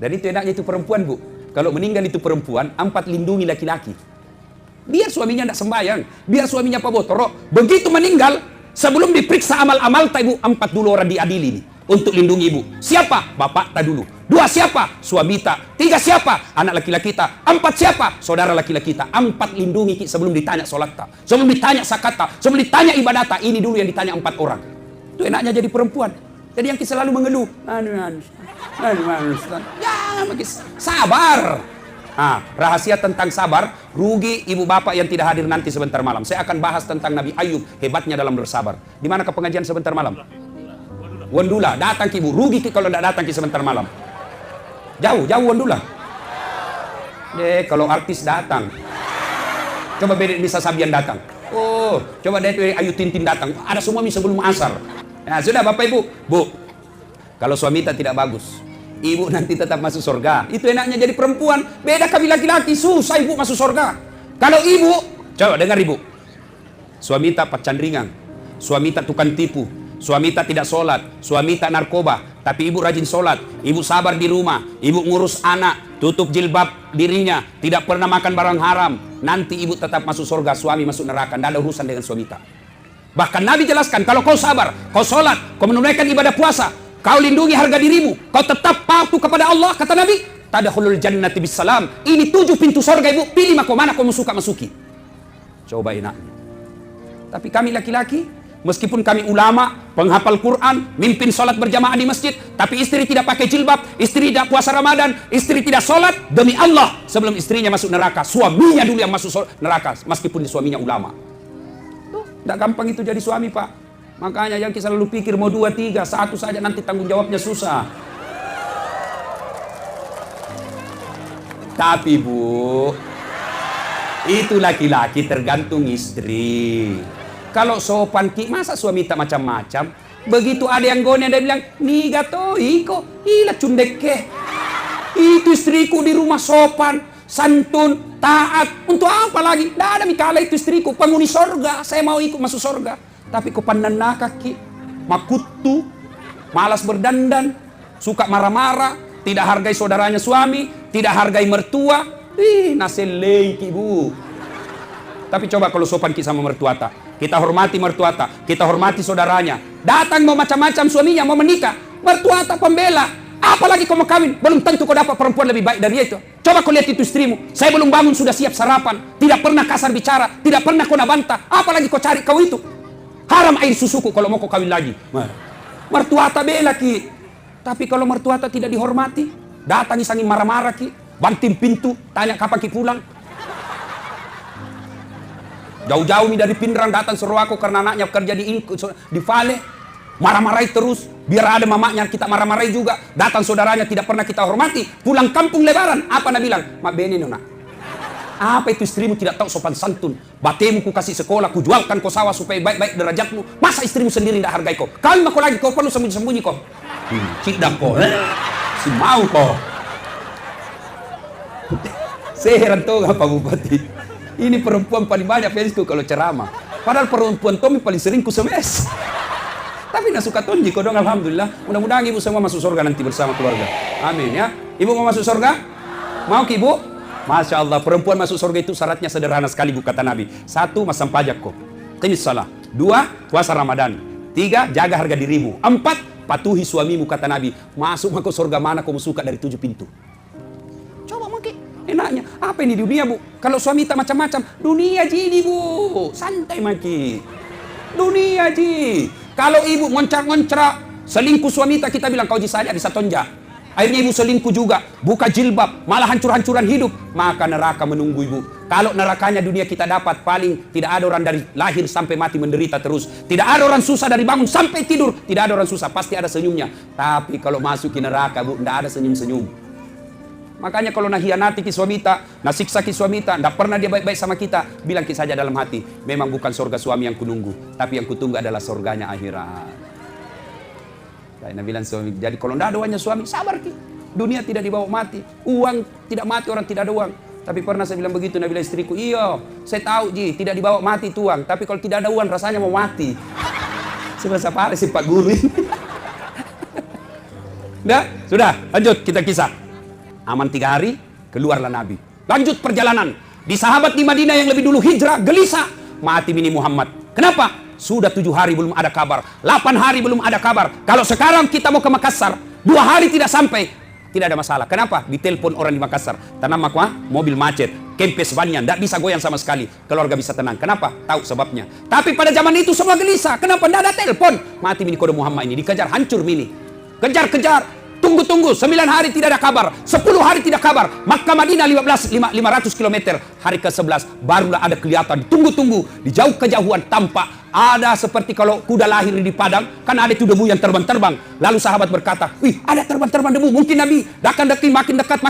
Dan itu enaknya itu perempuan bu. Kalau meninggal itu perempuan, 4 lindungi laki-laki. Biar suaminya tidak sembahyang, biar suaminya pabotorok. Begitu meninggal, sebelum diperiksa amal-amal tak ibu, 4 dulu orang diadili nih untuk lindungi ibu. Siapa? Bapak tak dulu. 2 siapa? Suami tak. 3 siapa? Anak laki-laki tak. 4 siapa? Saudara laki-laki tak. 4 lindungi sebelum ditanya sholat tak. Sebelum ditanya zakat tak. Sebelum ditanya ibadah tak. Ini dulu yang ditanya 4 orang. Itu enaknya jadi perempuan. Jadi yang selalu mengeluh. Jangan bagi sabar. Rahasia tentang sabar. Rugi ibu bapak yang tidak hadir nanti sebentar malam. Saya akan bahas tentang Nabi Ayub. Hebatnya dalam bersabar. Di mana ke pengajian sebentar malam? Wandula. Datang ke ibu. Rugi kalau tidak datang ke sebentar malam. Jauh Wandula. Kalau artis datang. Coba beda Nisa Sabian datang. Oh, coba dari Ayu Tintin datang. Ada semua sebelum asar. Nah, sudah Bapak Ibu. Bu, kalau suami kita tidak bagus, ibu nanti tetap masuk surga. Itu enaknya jadi perempuan. Beda kami laki-laki, susah ibu masuk surga. Kalau ibu, coba dengar ibu, suami tak pacandringan, suami tak tukang tipu, suami tak tidak sholat, suami tak narkoba, tapi ibu rajin sholat, ibu sabar di rumah, ibu ngurus anak, tutup jilbab dirinya, tidak pernah makan barang haram, nanti ibu tetap masuk surga, suami masuk neraka. Tidak ada urusan dengan suami tak. Bahkan Nabi jelaskan, kalau kau sabar, kau sholat, kau menunaikan ibadah puasa, kau lindungi harga dirimu, kau tetap patuh kepada Allah, kata Nabi, tadkhulul jannati bisalam. Ini 7 pintu surga ibu, pilih kau mana kau suka masuki. Coba enaknya. Tapi kami laki-laki, meskipun kami ulama, penghafal Quran, mimpin sholat berjamaah di masjid, tapi istri tidak pakai jilbab, istri tidak puasa Ramadan, istri tidak sholat, demi Allah, sebelum istrinya masuk neraka, suaminya dulu yang masuk neraka, meskipun suaminya ulama. Tidak gampang itu jadi suami, Pak. Makanya yang kita selalu pikir mau 2, 3, 1 saja nanti tanggung jawabnya susah. Tapi Bu, itu laki-laki tergantung istri. Kalau sopan ki, masa suami tak macam-macam? Begitu ada yang gone, dia bilang, nih gato, iko, ila cundek ke. Itu istriku di rumah sopan, santun, taat. Untuk apa lagi? Tidak ada mikala itu istriku, penghuni sorga. Saya mau ikut masuk sorga. Tapi kau pandan kaki, makutu, malas berdandan, suka marah-marah, tidak hargai saudaranya suami, tidak hargai mertua. Naselei ki Bu. Tapi coba kalau sopan kita sama mertua tak, kita hormati mertua tak, kita hormati saudaranya. Datang mau macam-macam suaminya, mau menikah, mertua tak pembela. Apalagi kau mau kawin, belum tentu kau dapat perempuan lebih baik dari itu. Coba kau lihat itu istrimu, saya belum bangun sudah siap sarapan, tidak pernah kasar bicara, tidak pernah kau bantah. Apalagi kau cari kau itu. Haram air susuku kalau mau kau kawin lagi. Mertua tak bela ki. Tapi kalau mertua tak tidak dihormati, datangi sangin marah-marah ki, banting pintu, tanya kapan ki pulang. Jauh-jauh nih dari Pindrang datang suruh aku karena anaknya kerja di Vale. Marah-marahi terus, biar ada mamanya kita marah-marahi juga. Datang saudaranya tidak pernah kita hormati. Pulang kampung lebaran, apa nak bilang? Mak bene nona. Apa itu istrimu tidak tahu sopan santun? Batemu ku kasih sekolah, ku jualkan kau sawah supaya baik-baik derajatmu. Masa istrimu sendiri tidak hargai kau? Kawin kau lagi, kau perlu sembunyi-sembunyi kau. Cidang kau, si mau kau. Saya heran tuh Pak Bupati. Ini perempuan paling banyak fansku kalau ceramah. Padahal perempuan Tommy paling sering ku semes. Tapi nak suka tonji kau dong, alhamdulillah. Mudah-mudahan ibu semua masuk surga nanti bersama keluarga. Amin ya. Ibu mau masuk surga? Mau ki ibu? Masya Allah, perempuan masuk surga itu syaratnya sederhana sekali Bu, kata Nabi. 1, masam pajak kau. Qimis salah. 2, puasa Ramadan. 3, jaga harga dirimu. 4, patuhi suamimu, kata Nabi. Masuk ke surga mana kau suka dari 7 pintu. Coba maki. Enaknya. Apa ini dunia Bu? Kalau suami tak macam-macam, dunia ji Bu. Santai maki. Dunia ji. Kalau ibu ngoncrak-ngoncrak, selingkuh suami tak, kita bilang kau ji saja bisa tonja. Akhirnya ibu selingkuh juga, buka jilbab, malah hancur-hancuran hidup, maka neraka menunggu ibu. Kalau nerakanya dunia kita dapat, paling tidak ada orang dari lahir sampai mati menderita terus. Tidak ada orang susah dari bangun sampai tidur, tidak ada orang susah, pasti ada senyumnya. Tapi kalau masuk ke neraka Bu, tidak ada senyum-senyum. Makanya kalau nahianati ki suami tak, nasiksa ki suami tak, tidak pernah dia baik-baik sama kita, bilang ki saja dalam hati, memang bukan surga suami yang kununggu, tapi yang kutunggu adalah surganya akhirat. Nabi bilang suami, jadi kalau tidak ada uangnya suami, sabar ki. Dunia tidak dibawa mati, uang tidak mati, orang tidak ada uang. Tapi pernah saya bilang begitu, Nabi bilang istriku, iya, saya tahu ji, tidak dibawa mati itu uang, tapi kalau tidak ada uang rasanya mau mati. Sebab apa sih Pak Guru ini? Sudah, lanjut kita kisah. Aman 3 hari, keluarlah Nabi. Lanjut perjalanan. Di sahabat di Madinah yang lebih dulu hijrah, gelisah. Mati bini Muhammad. Kenapa? Sudah 7 hari belum ada kabar. 8 hari belum ada kabar. Kalau sekarang kita mau ke Makassar, 2 hari tidak sampai. Tidak ada masalah. Kenapa? Ditelepon orang di Makassar. Tanam makwa, mobil macet. Kempes banyak, tidak bisa goyang sama sekali. Keluarga bisa tenang. Kenapa? Tahu sebabnya. Tapi pada zaman itu semua gelisah. Kenapa? Tidak ada telepon. Mati bini kode Muhammad ini. Dikejar, hancur bini. Kejar-kejar. Tunggu-tunggu, 9 hari tidak ada kabar, 10 hari tidak kabar. Makkah Madinah 500 km. Hari ke-11 barulah ada kelihatan. Tunggu-tunggu, di jauh kejauhan tampak ada seperti kalau kuda lahir di padang, kan ada itu debu yang terbang-terbang. Lalu sahabat berkata, wih ada terbang-terbang debu, mungkin Nabi. Makin dekat,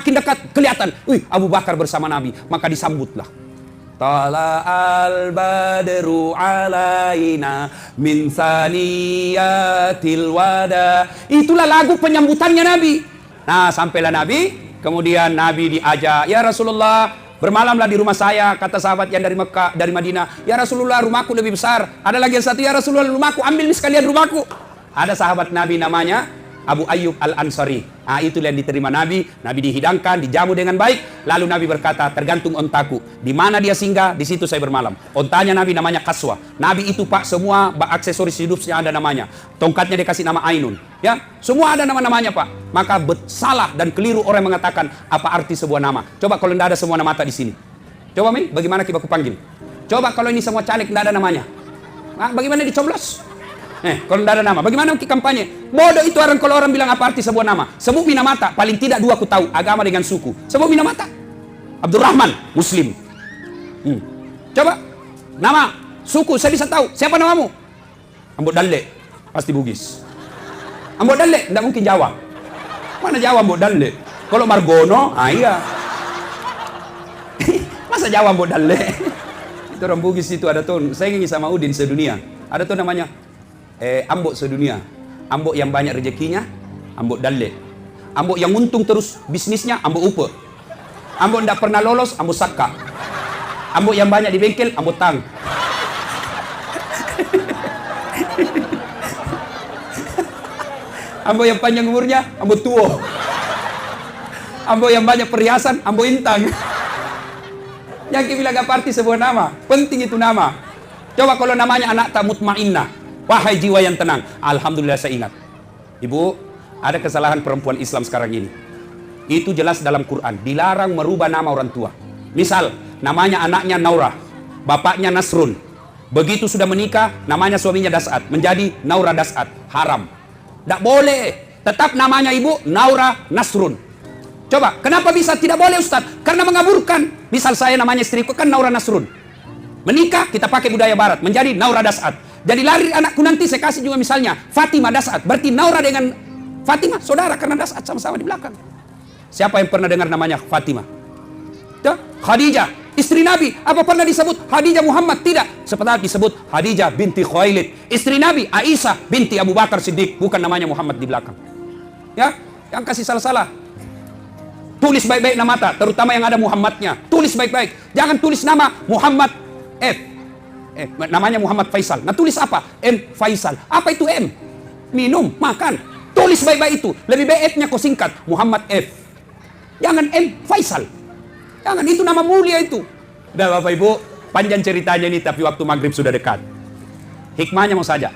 kelihatan. Wih Abu Bakar bersama Nabi, maka disambutlah. Tala'al badru alaina min saniyatil wada. Itulah lagu penyambutannya Nabi. Nah, sampailah Nabi, kemudian Nabi diajak, ya Rasulullah, bermalamlah di rumah saya, kata sahabat yang dari Mekah, dari Madinah. Ya Rasulullah, rumahku lebih besar. Ada lagi yang satu, ya Rasulullah, rumahku, ambil nih sekalian rumahku. Ada sahabat Nabi namanya Abu Ayyub Al-Ansari. Nah, itulah yang diterima Nabi. Nabi dihidangkan, dijamu dengan baik. Lalu Nabi berkata, tergantung ontaku. Di mana dia singgah, di situ saya bermalam. Ontanya Nabi namanya Kaswa. Nabi itu Pak, semua aksesoris hidupnya ada namanya. Tongkatnya dikasih nama Ainun. Ya, semua ada nama-namanya Pak. Maka salah dan keliru orang yang mengatakan apa arti sebuah nama. Coba kalau tidak ada semua nama mata di sini. Coba Mi, bagaimana kita panggil? Coba kalau ini semua caleg tidak ada namanya. Nah, bagaimana dicoblos? Kalau tidak ada nama, bagaimana kampanye? Bodoh itu orang kalau orang bilang apa arti sebuah nama. Sebut Minamata, paling tidak dua ku tahu, agama dengan suku. Sebut Minamata. Abdurrahman, Muslim. Coba, nama, suku, saya bisa tahu. Siapa namamu? Ambok Dalle, pasti Bugis. Ambok Dalle, tidak mungkin Jawa. Mana Jawa Ambok Dalle? Kalau Margono, iya. Masa Jawa Ambok Dalle? Itu orang Bugis itu ada tuh, saya ingin sama Udin sedunia. Ada tuh namanya Ambok sedunia. Ambok yang banyak rezekinya, Ambok Dalle. Ambok yang untung terus bisnisnya, Ambok Upe. Ambok tidak pernah lolos, Ambok Saka. Ambok yang banyak di bengkel, Ambok Tang. Ambok yang panjang umurnya, Ambok Tuo. Ambok yang banyak perhiasan, Ambok Intang. Yang kita bilang apa arti sebuah nama? Penting itu nama. Coba kalau namanya anak tak mutmainnah. Wahai jiwa yang tenang, alhamdulillah saya ingat. Ibu, ada kesalahan perempuan Islam sekarang ini. Itu jelas dalam Quran, dilarang merubah nama orang tua. Misal, namanya anaknya Naura, bapaknya Nasrun. Begitu sudah menikah, namanya suaminya Das'at, menjadi Naura Das'at, haram. Tidak boleh, tetap namanya ibu Naura Nasrun. Coba, kenapa bisa tidak boleh Ustaz? Karena mengaburkan. Misal saya namanya istriku kan Naura Nasrun. Menikah, kita pakai budaya barat, menjadi Naura Das'at. Jadi lari anakku nanti saya kasih juga misalnya Fatimah Das'at. Berarti Naura dengan Fatimah saudara karena Das'at sama-sama di belakang. Siapa yang pernah dengar namanya Fatimah? Ya, Khadijah, istri Nabi. Apa pernah disebut Khadijah Muhammad? Tidak. Seperti disebut Khadijah binti Khuwailid. Istri Nabi Aisyah binti Abu Bakar Siddiq. Bukan namanya Muhammad di belakang. Ya, yang kasih salah-salah. Tulis baik-baik nama tak, terutama yang ada Muhammadnya. Tulis baik-baik. Jangan tulis nama Muhammad F. Namanya Muhammad Faisal. Nah tulis apa? M Faisal. Apa itu M? Minum, makan. Tulis baik-baik itu. Lebih baik F-nya kau singkat. Muhammad F. Jangan M Faisal. Jangan, itu nama mulia itu. Udah Bapak Ibu, panjang ceritanya ini tapi waktu maghrib sudah dekat. Hikmahnya mau saja.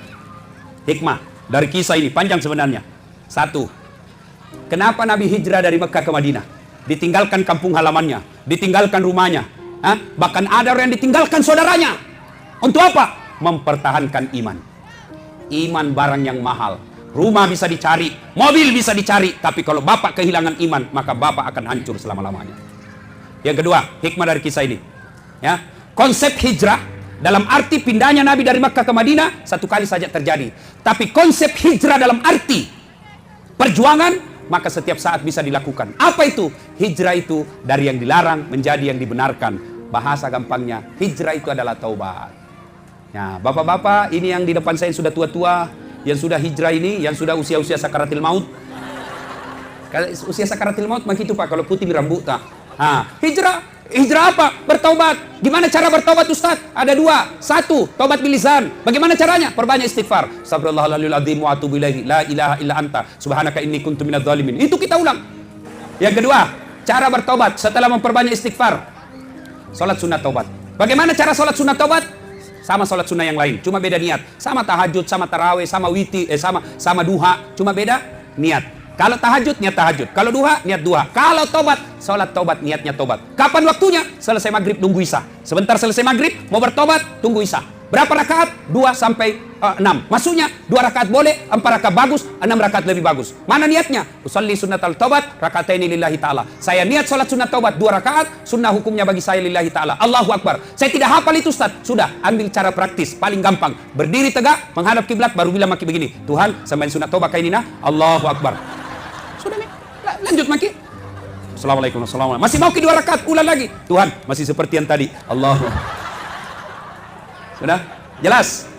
Hikmah dari kisah ini panjang sebenarnya. Satu, kenapa Nabi hijrah dari Mekah ke Madinah? Ditinggalkan kampung halamannya, ditinggalkan rumahnya. Bahkan ada orang yang ditinggalkan saudaranya. Untuk apa? Mempertahankan iman. Iman barang yang mahal. Rumah bisa dicari, mobil bisa dicari, tapi kalau bapak kehilangan iman, maka bapak akan hancur selama-lamanya. Yang kedua, hikmah dari kisah ini. Ya, konsep hijrah dalam arti pindahnya Nabi dari Makkah ke Madinah satu kali saja terjadi. Tapi konsep hijrah dalam arti perjuangan, maka setiap saat bisa dilakukan. Apa itu? Hijrah itu dari yang dilarang menjadi yang dibenarkan. Bahasa gampangnya, hijrah itu adalah taubat. Ya, bapak-bapak ini yang di depan saya yang sudah tua-tua, yang sudah hijrah ini, yang sudah usia-usia sakaratil maut. Usia sakaratil maut begitu Pak, kalau putih rambut tak. Hijrah apa? Bertaubat. Gimana cara bertaubat Ustaz? Ada dua. Satu, taubat bilisan. Bagaimana caranya? Perbanyak istighfar. Astagfirullahaladzim wa atubu ilaihi. La ilaha illa anta. Subhanaka inni kuntu minadz zalimin. Itu kita ulang. Yang kedua, cara bertaubat setelah memperbanyak istighfar. Salat sunat taubat. Bagaimana cara salat sunat taubat? Sama salat sunnah yang lain, cuma beda niat. Sama tahajud, sama tarawih, sama sama duha, cuma beda niat. Kalau tahajud, niat tahajud. Kalau duha, niat duha. Kalau tobat, salat tobat, niatnya tobat. Kapan waktunya? Selesai maghrib, tunggu isya. Sebentar selesai maghrib, mau bertobat, tunggu isya. Berapa rakaat? 2 sampai 6. Maksudnya 2 rakaat boleh, 4 rakaat bagus, 6 rakaat lebih bagus. Mana niatnya? Usalli sunnatal taubat, rakataini lillahi ta'ala. Saya niat salat sunat taubat 2 rakaat, sunnah hukumnya bagi saya lillahi ta'ala. Allahu Akbar. Saya tidak hafal itu Ustaz. Sudah, ambil cara praktis, paling gampang. Berdiri tegak, menghadap kiblat, baru bilang maki begini. Tuhan, sampai sunat taubat kayak ini nah. Allahu Akbar. Sudah nih, lanjut maki. Assalamualaikum, assalamualaikum. Masih mau ke 2 rakaat, ulang lagi. Tuhan, masih seperti yang tadi. Allahu Sudah? Jelas?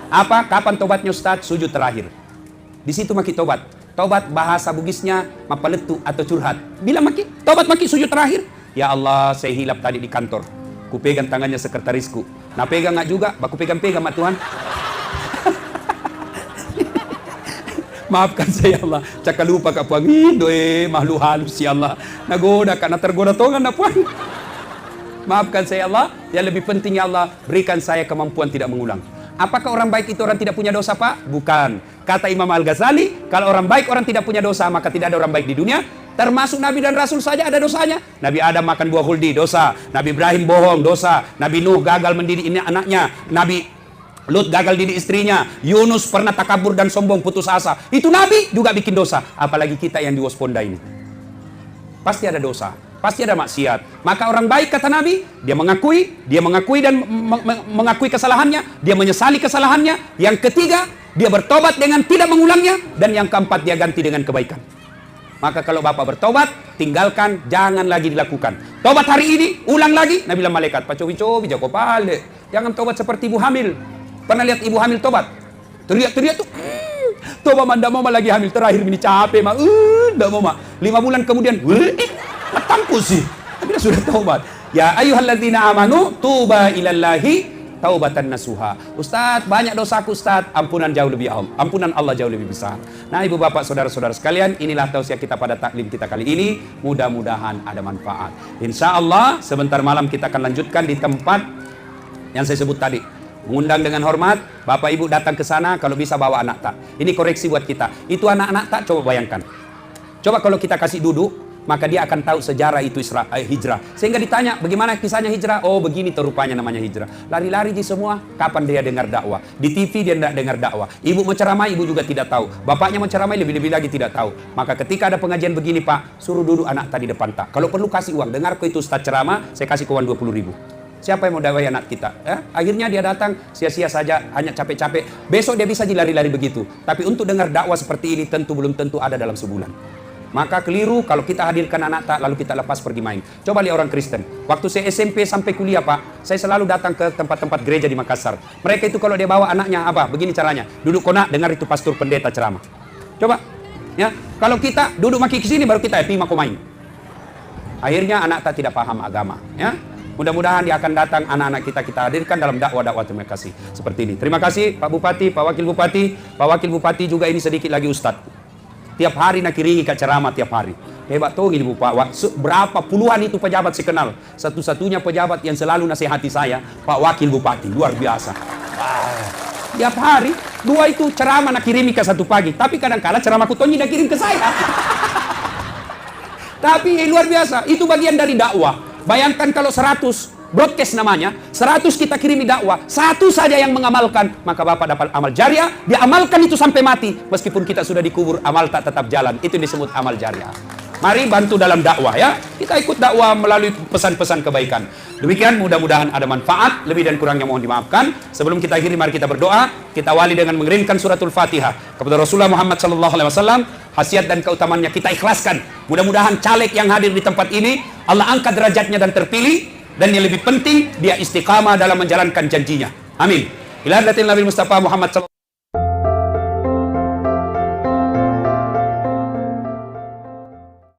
Apa? Kapan tobatnya Ustaz? Sujud terakhir. Di situ maki tobat. Taubat bahasa Bugisnya mapaletu atau curhat. Bila maki, taubat maki sujud terakhir. Ya Allah, saya hilap tadi di kantor. Ku pegang tangannya sekretarisku. Nah pegang nggak juga, baku pegang-pegang mak Tuhan. Maafkan saya Allah. Cakap lupa kak puang. Doe makhluk halus ya Allah. Nagoda karena tergoda tongan na puang. Maafkan saya Allah. Yang lebih penting ya Allah, berikan saya kemampuan tidak mengulang. Apakah orang baik itu orang tidak punya dosa Pak? Bukan. Kata Imam Al-Ghazali, kalau orang baik orang tidak punya dosa, maka tidak ada orang baik di dunia. Termasuk Nabi dan Rasul saja ada dosanya. Nabi Adam makan buah huldi, dosa. Nabi Ibrahim bohong, dosa. Nabi Nuh gagal mendidik ini anaknya. Nabi Lut gagal didik istrinya. Yunus pernah takabur dan sombong, putus asa. Itu Nabi juga bikin dosa. Apalagi kita yang di Wasponda ini. Pasti ada dosa, pasti ada maksiat. Maka orang baik kata Nabi, dia mengakui dan mengakui kesalahannya, dia menyesali kesalahannya. Yang ketiga, dia bertobat dengan tidak mengulangnya, dan yang keempat dia ganti dengan kebaikan. Maka kalau Bapak bertobat, tinggalkan, jangan lagi dilakukan. Tobat hari ini, ulang lagi. Nabi bilang malaikat, pacobi-cobi jago pale. Jangan tobat seperti ibu hamil. Pernah lihat ibu hamil tobat? Teriak-teriak tuh. Tobat manda mama lagi hamil terakhir ini capek mah. Ndak mau mah. 5 bulan kemudian, matangku sih. Tapi sudah tobat. Ya ayyuhalladzina amanu tuba ilallahi taubatan nasuha. Ustaz, banyak dosaku Ustaz. Ampunan Allah jauh lebih besar. Nah, Ibu Bapak, saudara-saudara sekalian, inilah tausiah kita pada taklim kita kali ini. Mudah-mudahan ada manfaat. Insya Allah sebentar malam kita akan lanjutkan di tempat yang saya sebut tadi. Mengundang dengan hormat, Bapak Ibu datang ke sana, kalau bisa bawa anak tak. Ini koreksi buat kita. Itu anak-anak tak, coba bayangkan. Coba kalau kita kasih duduk, maka dia akan tahu sejarah itu hijrah. Sehingga ditanya, bagaimana kisahnya hijrah? Oh, begini terupanya namanya hijrah. Lari-lari di semua, kapan dia dengar dakwah? Di TV dia tidak dengar dakwah. Ibu mau ceramah, ibu juga tidak tahu. Bapaknya mau ceramah, lebih-lebih lagi tidak tahu. Maka ketika ada pengajian begini, Pak, suruh duduk anak tadi depan tak. Kalau perlu kasih uang, dengar kok itu Ustaz ceramah, saya kasih uang 20.000. Siapa yang mau dakwai anak kita? Akhirnya dia datang, sia-sia saja, hanya capek-capek. Besok dia bisa dilari-lari begitu. Tapi untuk dengar dakwah seperti ini, belum tentu ada dalam sebulan. Maka keliru kalau kita hadirkan anak tak, lalu kita lepas pergi main. Coba lihat orang Kristen. Waktu saya SMP sampai kuliah Pak, saya selalu datang ke tempat-tempat gereja di Makassar. Mereka itu kalau dia bawa anaknya apa? Begini caranya. Duduk konak, dengar itu pastor pendeta ceramah. Coba. Ya, kalau kita duduk maki ke sini, baru kita happy mau main. Akhirnya anak tak tidak paham agama. Ya. Mudah-mudahan dia akan datang, anak-anak kita hadirkan dalam dakwah-dakwah. Terima kasih. Seperti ini. Terima kasih Pak Bupati, Pak Wakil Bupati. Pak Wakil Bupati juga ini sedikit lagi Ustadz. Tiap hari nak kiringi ke ceramah tiap hari. Hebat tuh gini Bu Pak. Berapa puluhan itu pejabat saya kenal. Satu-satunya pejabat yang selalu nasihati saya, Pak Wakil Bupati. Luar biasa. Tiap hari, 2 itu ceramah nak kirimi ke 1 pagi. Tapi kadang-kadang ceramah kutonyi nak kirim ke saya. Tapi luar biasa. Itu bagian dari dakwah. Bayangkan kalau 100 broadcast namanya, 100 kita kirimi dakwah, 1 saja yang mengamalkan, maka Bapak dapat amal jariah. Dia amalkan itu sampai mati, meskipun kita sudah dikubur, amal tak tetap jalan. Itu disebut amal jariah. Mari bantu dalam dakwah ya. Kita ikut dakwah melalui pesan-pesan kebaikan. Demikian, mudah-mudahan ada manfaat. Lebih dan kurangnya mohon dimaafkan. Sebelum kita akhiri, mari kita berdoa. Kita awali dengan mengirimkan suratul Fatihah kepada Rasulullah Muhammad SAW. Khasiat dan keutamaannya kita ikhlaskan. Mudah-mudahan caleg yang hadir di tempat ini, Allah angkat derajatnya dan terpilih. Dan yang lebih penting, dia istiqamah dalam menjalankan janjinya. Amin. Ila hadratin Nabi Mustafa Muhammad SAW.